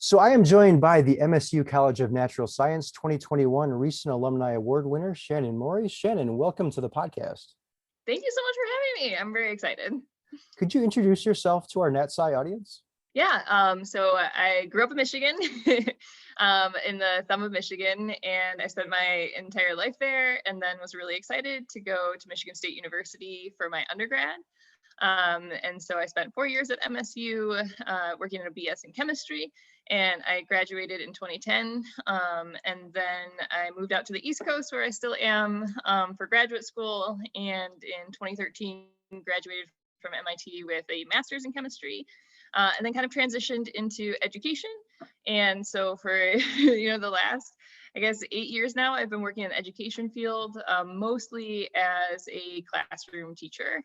So I am joined by the MSU College of Natural Science 2021 Recent Alumni Award winner, Shannon Morey. Shannon, welcome to the podcast. Thank you so much for having me. I'm very excited. Could you introduce yourself to our NatSci audience? Yeah, so I grew up in Michigan, in the thumb of Michigan, and I spent my entire life there, and then was really excited to go to Michigan State University for my undergrad. And so I spent 4 years at MSU working in a BS in chemistry, and I graduated in 2010. And then I moved out to the East Coast where I still am for graduate school, and in 2013 graduated from MIT with a master's in chemistry, and then kind of transitioned into education. And so for the last, I guess, 8 years now, I've been working in the education field, mostly as a classroom teacher.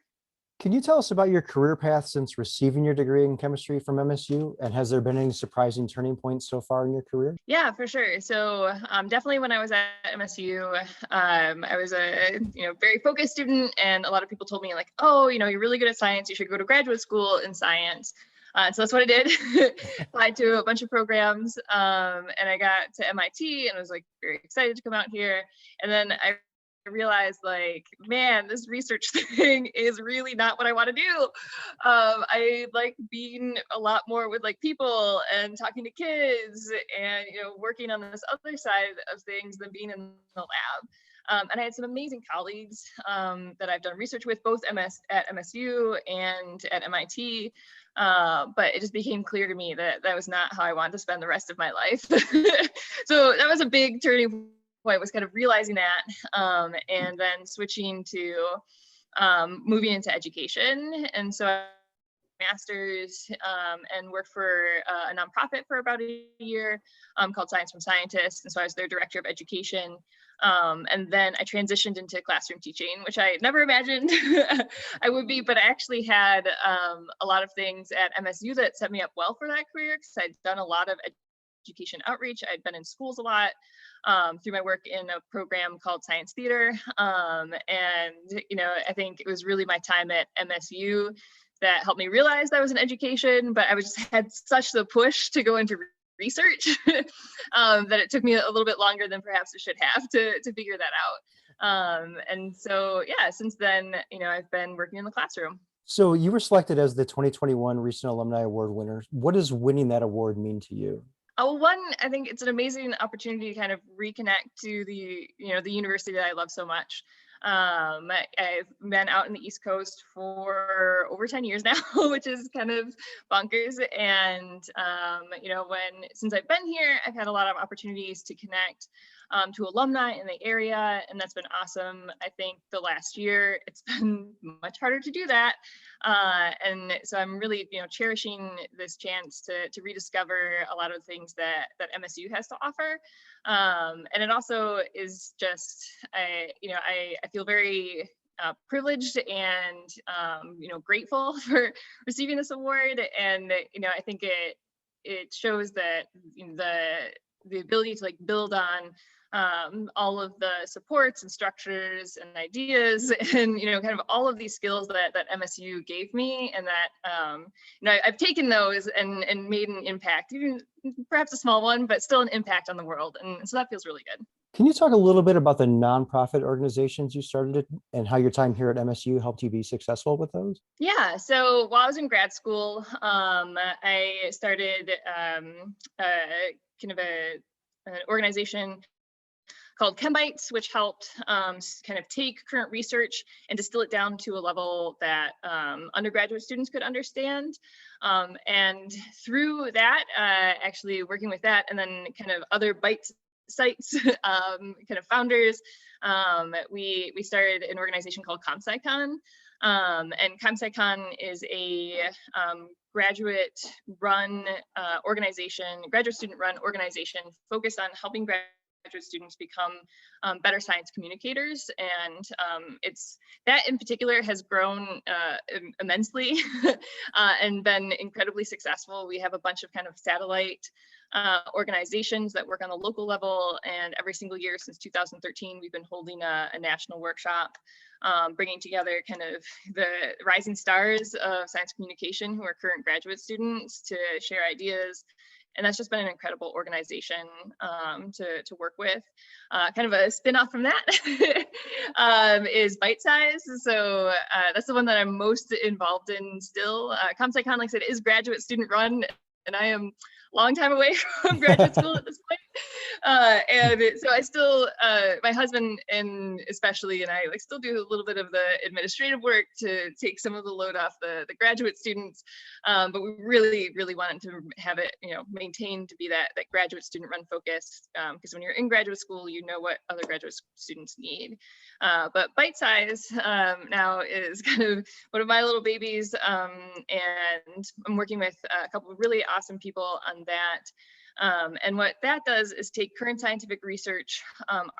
Can you tell us about your career path since receiving your degree in chemistry from MSU? And has there been any surprising turning points so far in your career? Yeah, for sure. So definitely when I was at MSU, I was a very focused student, and a lot of people told me like, oh, you're really good at science. You should go to graduate school in science. So that's what I did. Applied to a bunch of programs, and I got to MIT and was like very excited to come out here. And then I realized like, man, this research thing is really not what I want to do. I like being a lot more with like people and talking to kids and working on this other side of things than being in the lab. And I had some amazing colleagues that I've done research with, both at MSU and at MIT. But it just became clear to me that that was not how I wanted to spend the rest of my life. So that was a big turning point, was kind of realizing that, and then switching to moving into education. And so I master's and worked for a nonprofit for about a year called Science from Scientists. And so I was their director of education. And then I transitioned into classroom teaching, which I never imagined I would be, but I actually had a lot of things at MSU that set me up well for that career, because I'd done a lot of education outreach. I'd been in schools a lot through my work in a program called Science Theater. And, I think it was really my time at MSU that helped me realize that was an education, but I was just had such the push to go into research that it took me a little bit longer than perhaps it should have to figure that out. And so, yeah, since then, I've been working in the classroom. So you were selected as the 2021 Recent Alumni Award winner. What does winning that award mean to you? One, I think it's an amazing opportunity to kind of reconnect to the university that I love so much. I've been out in the East Coast for over 10 years now, which is kind of bonkers. And, since I've been here, I've had a lot of opportunities to connect to alumni in the area, and that's been awesome. I think the last year, it's been much harder to do that. And so I'm really, cherishing this chance to rediscover a lot of things that MSU has to offer. And it also is just, I feel very privileged and, grateful for receiving this award. And, I think it shows that the ability to like build on all of the supports and structures and ideas and kind of all of these skills that MSU gave me, and that I've taken those and made an impact, even perhaps a small one, but still an impact on the world. And so that feels really good. Can you talk a little bit about the nonprofit organizations you started and how your time here at MSU helped you be successful with those? Yeah, so while I was in grad school, I started kind of an organization called ChemBites, which helped kind of take current research and distill it down to a level that undergraduate students could understand. And through that, actually working with that, and then kind of other Bites sites, kind of founders, we started an organization called ComSciCon. And ComSciCon is a graduate student run organization focused on helping graduate students become better science communicators. And it's that in particular has grown immensely and been incredibly successful. We have a bunch of kind of satellite organizations that work on the local level, and every single year since 2013 we've been holding a national workshop, bringing together kind of the rising stars of science communication who are current graduate students to share ideas And that's just been an incredible organization to work with. Kind of a spin-off from that is Bite Size. So that's the one that I'm most involved in still. CompSciCon, like I said, is graduate student run, and I am a long time away from graduate school at this point. And so I still, my husband and especially, and I like still do a little bit of the administrative work to take some of the load off the graduate students. But we really, really wanted to have it, maintained to be that graduate student run focus. Because when you're in graduate school, you know what other graduate students need. But Bite Size now is kind of one of my little babies. And I'm working with a couple of really awesome people on that. And what that does is take current scientific research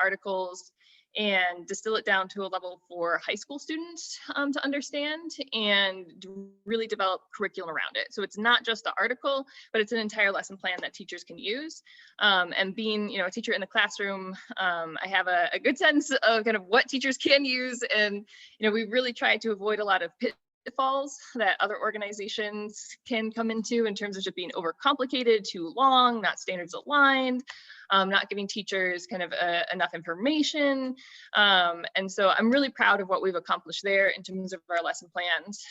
articles and distill it down to a level for high school students to understand and really develop curriculum around it. So it's not just the article, but it's an entire lesson plan that teachers can use. And being, a teacher in the classroom, I have a good sense of kind of what teachers can use. And, we really try to avoid a lot of pitfalls that other organizations can come into in terms of just being overcomplicated, too long, not standards aligned, not giving teachers kind of enough information. And so I'm really proud of what we've accomplished there in terms of our lesson plans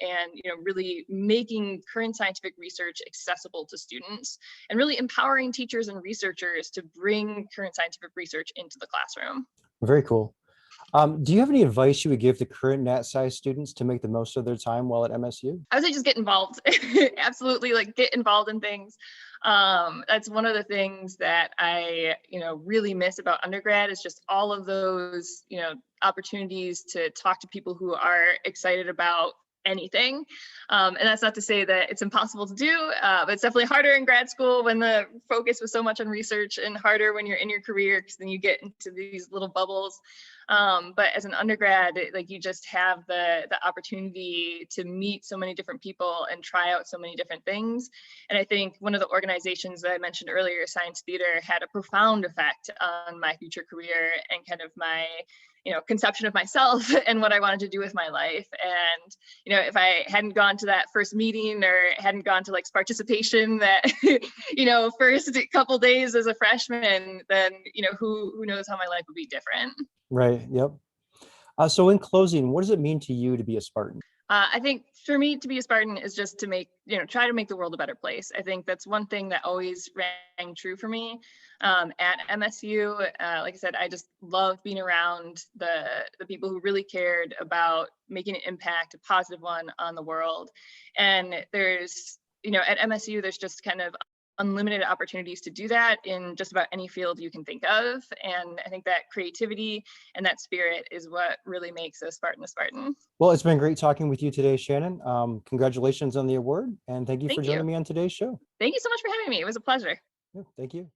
and, really making current scientific research accessible to students and really empowering teachers and researchers to bring current scientific research into the classroom. Very cool. Do you have any advice you would give to current NatSci students to make the most of their time while at MSU? I would say just get involved. Absolutely, get involved in things. That's one of the things that I, really miss about undergrad is just all of those, opportunities to talk to people who are excited about anything. And that's not to say that it's impossible to do, but it's definitely harder in grad school when the focus was so much on research and harder when you're in your career because then you get into these little bubbles. But as an undergrad, you just have the opportunity to meet so many different people and try out so many different things. And I think one of the organizations that I mentioned earlier, Science Theater, had a profound effect on my future career and kind of my conception of myself and what I wanted to do with my life. And, if I hadn't gone to that first meeting or hadn't gone to participation that, first couple days as a freshman, then, who knows how my life would be different. Right. Yep. So in closing, what does it mean to you to be a Spartan? I think for me to be a Spartan is just to try to make the world a better place. I think that's one thing that always rang true for me at MSU. Like I said, I just loved being around the people who really cared about making an impact, a positive one on the world. And there's, at MSU, there's just kind of unlimited opportunities to do that in just about any field you can think of. And I think that creativity and that spirit is what really makes a Spartan a Spartan. Well, it's been great talking with you today, Shannon. Congratulations on the award, and thank you for joining me on today's show. Thank you so much for having me. It was a pleasure. Yeah, thank you.